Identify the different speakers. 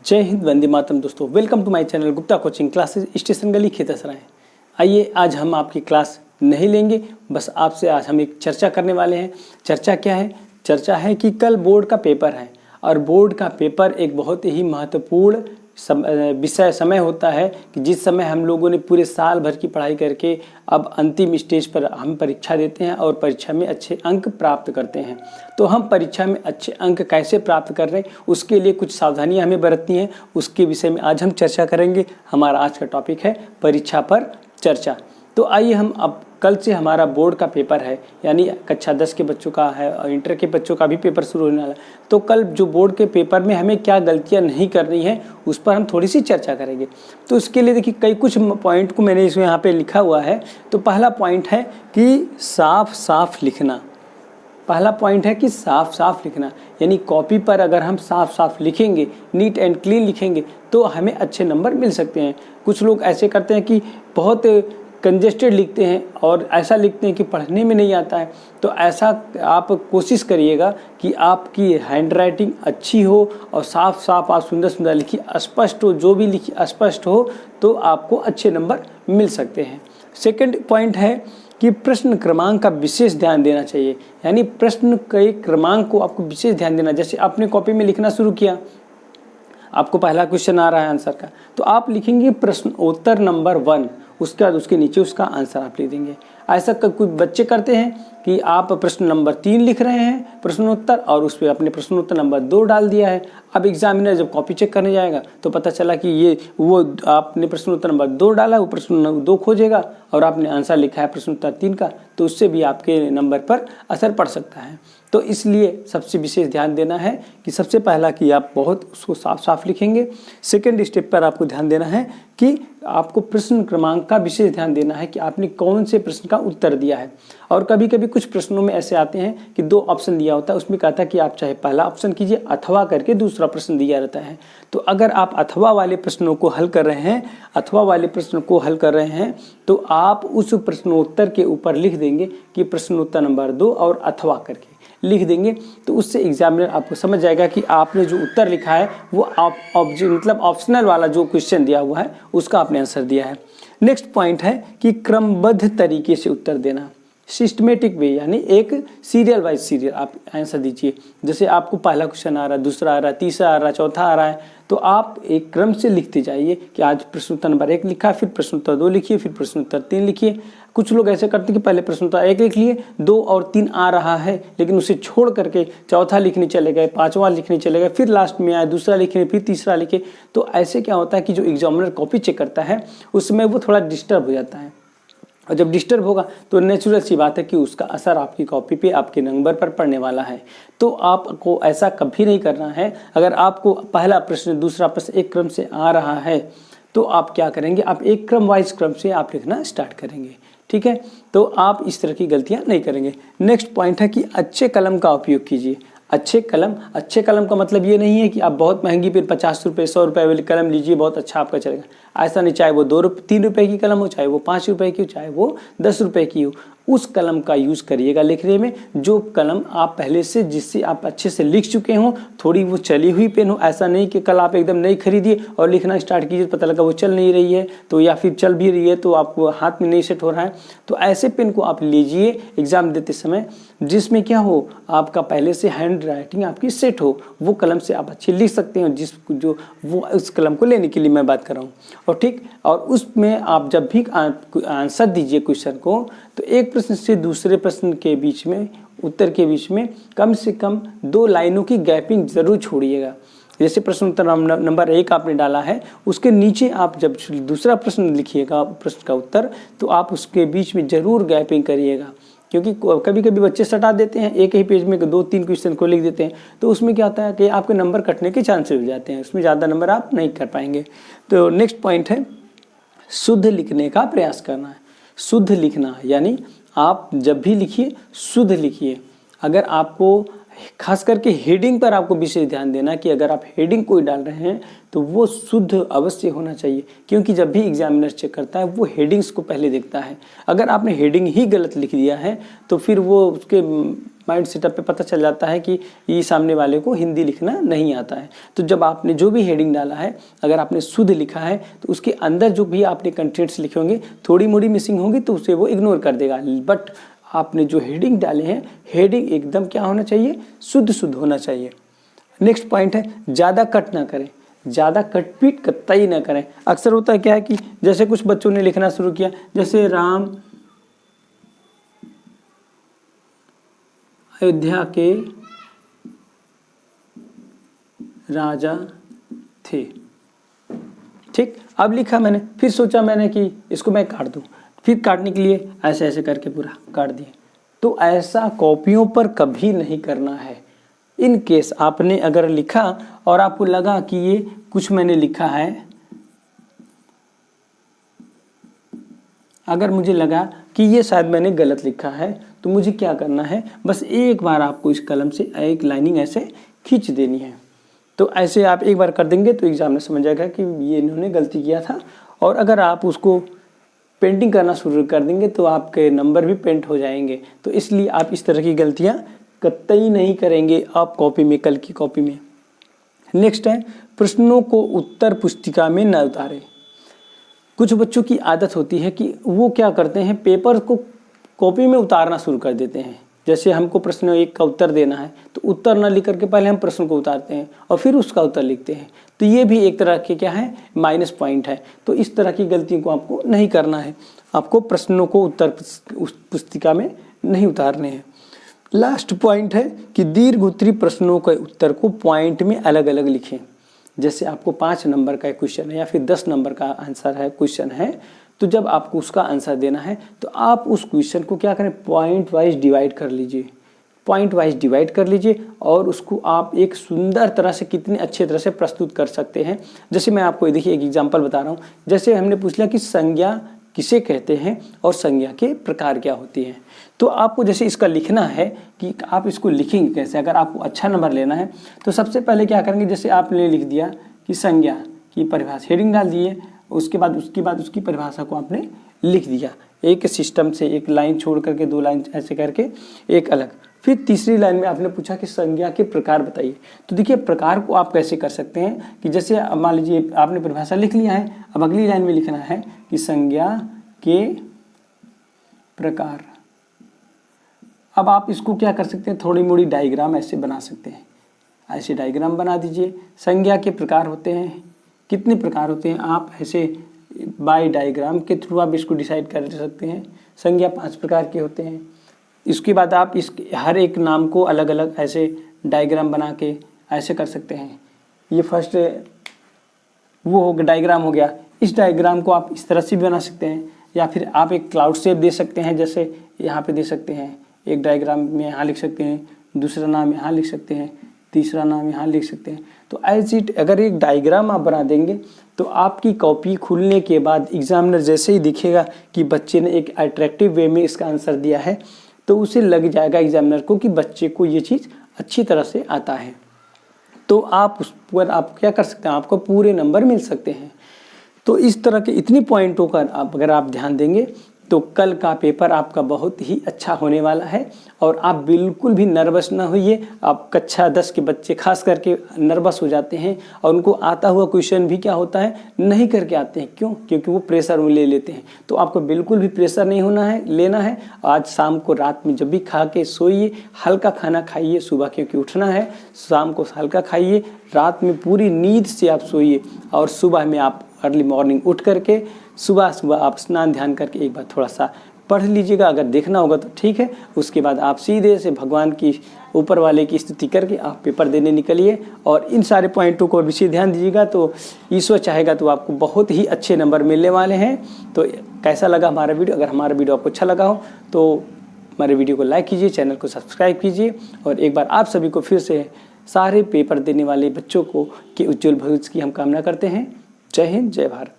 Speaker 1: जय हिंद, वंदे मातरम। दोस्तों, welcome to my channel Gupta coaching classes, station गली खितसराय। आइए, आज हम आपकी क्लास नहीं लेंगे, बस आपसे आज हम एक चर्चा करने वाले हैं। चर्चा क्या है? चर्चा है कि कल बोर्ड का पेपर है और बोर्ड का पेपर एक बहुत ही महत्वपूर्ण समय होता है कि जिस समय हम लोगों ने पूरे साल भर की पढ़ाई करके अब अंतिम स्टेज पर हम परीक्षा देते हैं और परीक्षा में अच्छे अंक प्राप्त करते हैं। तो हम परीक्षा में अच्छे अंक कैसे प्राप्त कर रहे हैं, उसके लिए कुछ सावधानियां हमें बरतनी हैं। उसके विषय में आज हम चर्चा करेंगे। हमारा आज का टॉपिक है परीक्षा पर चर्चा। तो आइए, हम अब कल से हमारा बोर्ड का पेपर है, यानी कक्षा 10 के बच्चों का है और इंटर के बच्चों का भी पेपर शुरू होने वाला है। तो कल जो बोर्ड के पेपर में हमें क्या गलतियां नहीं करनी है, उस पर हम थोड़ी सी चर्चा करेंगे। तो इसके लिए देखिए, कई कुछ पॉइंट को मैंने इसमें यहाँ पे लिखा हुआ है। तो पहला पॉइंट है कि साफ साफ लिखना। पहला पॉइंट है कि साफ साफ लिखना, यानी कॉपी पर अगर हम साफ साफ लिखेंगे, नीट एंड क्लीन लिखेंगे, तो हमें अच्छे नंबर मिल सकते हैं। कुछ लोग ऐसे करते हैं कि बहुत कंजेस्टेड लिखते हैं और ऐसा लिखते हैं कि पढ़ने में नहीं आता है। तो ऐसा आप कोशिश करिएगा कि आपकी हैंडराइटिंग अच्छी हो और साफ साफ आप सुंदर सुंदर लिखिए, स्पष्ट हो, जो भी लिखिए स्पष्ट हो, तो आपको अच्छे नंबर मिल सकते हैं। सेकंड पॉइंट है कि प्रश्न क्रमांक का विशेष ध्यान देना चाहिए, यानी प्रश्न के क्रमांक को आपको विशेष ध्यान देना। जैसे आपने कॉपी में लिखना शुरू किया, आपको पहला क्वेश्चन आ रहा है आंसर का, तो आप लिखेंगे प्रश्नोत्तर नंबर 1, उसके बाद उसके नीचे उसका आंसर आप लिख देंगे। ऐसा कुछ बच्चे करते हैं कि आप प्रश्न नंबर 3 लिख रहे हैं प्रश्नोत्तर और उस पर अपने प्रश्नोत्तर नंबर 2 डाल दिया है। अब एग्जामिनर जब कॉपी चेक करने जाएगा तो पता चला कि वो आपने प्रश्नोत्तर नंबर 2 डाला, वो प्रश्न नंबर 2 खोजेगा और आपने आंसर लिखा है प्रश्नोत्तर 3 का, तो उससे भी आपके नंबर पर असर पड़ सकता है। तो इसलिए सबसे विशेष ध्यान देना है कि सबसे पहला कि आप बहुत उसको साफ साफ लिखेंगे। सेकंड स्टेप पर आपको ध्यान देना है कि आपको प्रश्न क्रमांक का विशेष ध्यान देना है कि आपने कौन से प्रश्न का उत्तर दिया है। और कभी कभी कुछ प्रश्नों में ऐसे आते हैं कि 2 ऑप्शन दिया होता है, उसमें कहता है कि आप चाहे पहला ऑप्शन कीजिए अथवा करके दूसरा प्रश्न दिया रहता है। तो अगर आप अथवा वाले प्रश्नों को हल कर रहे हैं, तो आप उस प्रश्नोत्तर के ऊपर लिख देंगे कि प्रश्नोत्तर नंबर 2 और अथवा करके लिख देंगे। तो उससे एग्जामिनर आपको समझ जाएगा कि आपने जो उत्तर लिखा है वो मतलब ऑप्शनल वाला जो क्वेश्चन दिया हुआ है उसका आपने आंसर दिया है। नेक्स्ट पॉइंट है कि क्रमबद्ध तरीके से उत्तर देना, सिस्टमेटिक वे, यानी एक सीरियल वाइज सीरियल आप आंसर दीजिए। जैसे आपको पहला क्वेश्चन आ रहा है, दूसरा आ रहा है, तीसरा आ रहा है, चौथा आ रहा है, तो आप एक क्रम से लिखते जाइए कि आज प्रश्नोत्तर नंबर 1 लिखा, फिर प्रश्नोत्तर 2 लिखिए, फिर प्रश्नोत्तर 3 लिखिए। कुछ लोग ऐसे करते हैं कि पहले प्रश्नोत्तर 1 लिख लिए, 2 और 3 आ रहा है लेकिन उसे छोड़ करके चौथा लिखने चले गए, पांचवा लिखने चले गए, फिर लास्ट में आए दूसरा लिखे, फिर तीसरा लिखे। तो ऐसे क्या होता है कि जो एग्जामिनर कॉपी चेक करता है उसमें वो थोड़ा डिस्टर्ब हो जाता है, और जब डिस्टर्ब होगा तो नेचुरल सी बात है कि उसका असर आपकी कॉपी पे, आपके नंबर पर पड़ने वाला है। तो आपको ऐसा कभी नहीं करना है। अगर आपको पहला प्रश्न, दूसरा प्रश्न एक क्रम से आ रहा है तो आप क्या करेंगे, आप एक क्रम वाइज क्रम से आप लिखना स्टार्ट करेंगे, ठीक है। तो आप इस तरह की गलतियां नहीं करेंगे। नेक्स्ट पॉइंट है कि अच्छे कलम का उपयोग कीजिए। अच्छे कलम का मतलब ये नहीं है कि आप बहुत महंगी फिर 50 रुपये 100 रुपये वाली कलम लीजिए, बहुत अच्छा आपका चलेगा। ऐसा नहीं, चाहे वो 3 रुपये की कलम हो, चाहे वो 5 रुपये की हो, चाहे वो 10 रुपये की हो, उस कलम का यूज़ करिएगा लिखने में जो कलम आप पहले से, जिससे आप अच्छे से लिख चुके हों, थोड़ी वो चली हुई पेन हो। ऐसा नहीं कि कल आप एकदम नई खरीदिए और लिखना स्टार्ट कीजिए, पता लगा वो चल नहीं रही है, तो या फिर चल भी रही है तो आपको हाथ में नहीं सेट हो रहा है। तो ऐसे पेन को आप लीजिए एग्जाम देते समय जिसमें क्या हो, आपका पहले से हैंड राइटिंग आपकी सेट हो, वो कलम से आप अच्छी लिख सकते हैं, वो उस कलम को लेने के लिए मैं बात कर रहा हूँ। और ठीक, और उसमें आप जब भी आंसर दीजिए क्वेश्चन को, तो एक प्रश्न से दूसरे प्रश्न के बीच में, उत्तर के बीच में कम से कम 2 लाइनों की गैपिंग जरूर छोड़िएगा। जैसे प्रश्न उत्तर नंबर 1 आपने डाला है, उसके नीचे आप जब दूसरा प्रश्न लिखिएगा, प्रश्न का उत्तर, तो आप उसके बीच में जरूर गैपिंग करिएगा। क्योंकि कभी कभी बच्चे सटा देते हैं, एक ही पेज में 2-3 क्वेश्चन को लिख देते हैं, तो उसमें क्या होता है कि आपके नंबर कटने के चांसेस हो जाते हैं, उसमें ज़्यादा नंबर आप नहीं कर पाएंगे। तो नेक्स्ट पॉइंट है शुद्ध लिखने का प्रयास करना है। शुद्ध लिखना यानी आप जब भी लिखिए शुद्ध लिखिए। अगर आपको खास करके हेडिंग पर आपको विशेष ध्यान देना कि अगर आप हेडिंग कोई डाल रहे हैं तो वो शुद्ध अवश्य होना चाहिए, क्योंकि जब भी एग्जामिनर चेक करता है वो हेडिंग्स को पहले देखता है। अगर आपने हेडिंग ही गलत लिख दिया है तो फिर वो उसके माइंड सेटअप पे पता चल जाता है कि ये सामने वाले को हिंदी लिखना नहीं आता है। तो जब आपने जो भी हेडिंग डाला है, अगर आपने शुद्ध लिखा है तो उसके अंदर जो भी आपने कंटेंट्स लिखे होंगे थोड़ी मोड़ी मिसिंग होंगी तो उसे वो इग्नोर कर देगा। बट आपने जो हेडिंग डाले हैं, हेडिंग एकदम क्या होना चाहिए, शुद्ध होना चाहिए। नेक्स्ट पॉइंट है ज़्यादा कट ना करें, ज़्यादा कटपीट कतई ना करें। अक्सर होता है क्या है कि जैसे कुछ बच्चों ने लिखना शुरू किया, जैसे राम अयोध्या के राजा थे, ठीक। अब लिखा मैंने, फिर सोचा मैंने कि इसको मैं काट दूं, फिर काटने के लिए ऐसे ऐसे करके पूरा काट दिए। तो ऐसा कॉपियों पर कभी नहीं करना है। इन केस आपने अगर लिखा और आपको लगा कि ये कुछ मैंने लिखा है, अगर मुझे लगा कि ये शायद मैंने गलत लिखा है, तो मुझे क्या करना है, बस एक बार आपको इस कलम से एक लाइनिंग ऐसे खींच देनी है। तो ऐसे आप एक बार कर देंगे तो एग्जाम में समझ जाएगा कि ये इन्होंने गलती किया था। और अगर आप उसको पेंटिंग करना शुरू कर देंगे तो आपके नंबर भी पेंट हो जाएंगे। तो इसलिए आप इस तरह की गलतियां कतई नहीं करेंगे आप कॉपी में, कल की कॉपी में। नेक्स्ट है प्रश्नों को उत्तर पुस्तिका में न उतारें। कुछ बच्चों की आदत होती है कि वो क्या करते हैं, पेपर को कॉपी में उतारना शुरू कर देते हैं। जैसे हमको प्रश्न 1 का उत्तर देना है तो उत्तर न लिख करके पहले हम प्रश्न को उतारते हैं और फिर उसका उत्तर लिखते हैं। तो ये भी एक तरह के क्या है, माइनस पॉइंट है। तो इस तरह की गलतियों को आपको नहीं करना है। आपको प्रश्नों को उत्तर पुस्तिका में नहीं उतारने हैं। लास्ट पॉइंट है कि दीर्घ उत्तरी प्रश्नों के उत्तर को पॉइंट में अलग अलग लिखें। जैसे आपको 5 नंबर का क्वेश्चन है या फिर 10 नंबर का आंसर है, क्वेश्चन है, तो जब आपको उसका आंसर देना है तो आप उस क्वेश्चन को क्या करें, पॉइंट वाइज डिवाइड कर लीजिए। पॉइंट वाइज डिवाइड कर लीजिए और उसको आप एक सुंदर तरह से, कितने अच्छे तरह से प्रस्तुत कर सकते हैं। जैसे मैं आपको देखिए एक एग्जांपल बता रहा हूँ। जैसे हमने पूछ लिया कि संज्ञा किसे कहते हैं और संज्ञा के प्रकार क्या होती हैं। तो आपको जैसे इसका लिखना है कि आप इसको लिखेंगे कैसे। अगर आपको अच्छा नंबर लेना है तो सबसे पहले क्या करेंगे, जैसे आपने लिख दिया कि संज्ञा की परिभाषा, हेडिंग डाल दिए, उसके बाद उसकी परिभाषा को आपने लिख दिया एक सिस्टम से, एक लाइन छोड़ करके 2 लाइन ऐसे करके एक अलग। फिर तीसरी लाइन में आपने पूछा कि संज्ञा के प्रकार बताइए। तो देखिए प्रकार को आप कैसे कर सकते हैं कि जैसे मान लीजिए आपने परिभाषा लिख लिया है, अब अगली लाइन में लिखना है कि संज्ञा के प्रकार। अब आप इसको क्या कर सकते हैं, थोड़ी मोड़ी डायग्राम ऐसे बना सकते हैं। ऐसे डायग्राम बना दीजिए। संज्ञा के प्रकार होते हैं, कितने प्रकार होते हैं, आप ऐसे बाय डायग्राम के थ्रू आप इसको डिसाइड कर सकते हैं। संज्ञा 5 प्रकार के होते हैं। इसके बाद आप इस हर एक नाम को अलग अलग ऐसे डायग्राम बना के ऐसे कर सकते हैं। ये फर्स्ट वो हो डायग्राम हो गया। इस डायग्राम को आप इस तरह से भी बना सकते हैं या फिर आप एक क्लाउड शेप दे सकते हैं। जैसे यहाँ पे दे सकते हैं, एक डायग्राम में यहाँ लिख सकते हैं, दूसरा नाम यहाँ लिख सकते हैं, तीसरा नाम यहाँ लिख सकते हैं। तो एज इट अगर एक डायग्राम आप बना देंगे तो आपकी कॉपी खुलने के बाद एग्जामिनर जैसे ही दिखेगा कि बच्चे ने एक अट्रैक्टिव वे में इसका आंसर दिया है तो उसे लग जाएगा एग्जामिनर को कि बच्चे को ये चीज़ अच्छी तरह से आता है। तो आप उस पर आप क्या कर सकते हैं, आपको पूरे नंबर मिल सकते हैं। तो इस तरह के इतनी पॉइंटों का अगर आप ध्यान देंगे तो कल का पेपर आपका बहुत ही अच्छा होने वाला है। और आप बिल्कुल भी नर्वस ना होइए। आप कक्षा 10 के बच्चे खास करके नर्वस हो जाते हैं और उनको आता हुआ क्वेश्चन भी क्या होता है, नहीं करके आते हैं। क्यों? क्योंकि वो प्रेशर में ले लेते हैं। तो आपको बिल्कुल भी प्रेशर नहीं होना है, लेना है। आज शाम को रात में जब भी खा के सोइए, हल्का खाना खाइए। सुबह क्योंकि उठना है, शाम को हल्का खाइए, रात में पूरी नींद से आप सोइए और सुबह में आप अर्ली मॉर्निंग उठ करके सुबह आप स्नान ध्यान करके एक बार थोड़ा सा पढ़ लीजिएगा। अगर देखना होगा तो ठीक है, उसके बाद आप सीधे से भगवान की, ऊपर वाले की स्तुति करके आप पेपर देने निकलिए। और इन सारे पॉइंटों को विशेष ध्यान दीजिएगा तो ईश्वर चाहेगा तो आपको बहुत ही अच्छे नंबर मिलने वाले हैं। तो कैसा लगा हमारा वीडियो? अगर हमारा वीडियो आपको अच्छा लगा हो तो हमारे वीडियो को लाइक कीजिए, चैनल को सब्सक्राइब कीजिए। और एक बार आप सभी को फिर से सारे पेपर देने वाले बच्चों को के उज्जवल भविष्य की हम कामना करते हैं। जय हिंद, जय भारत।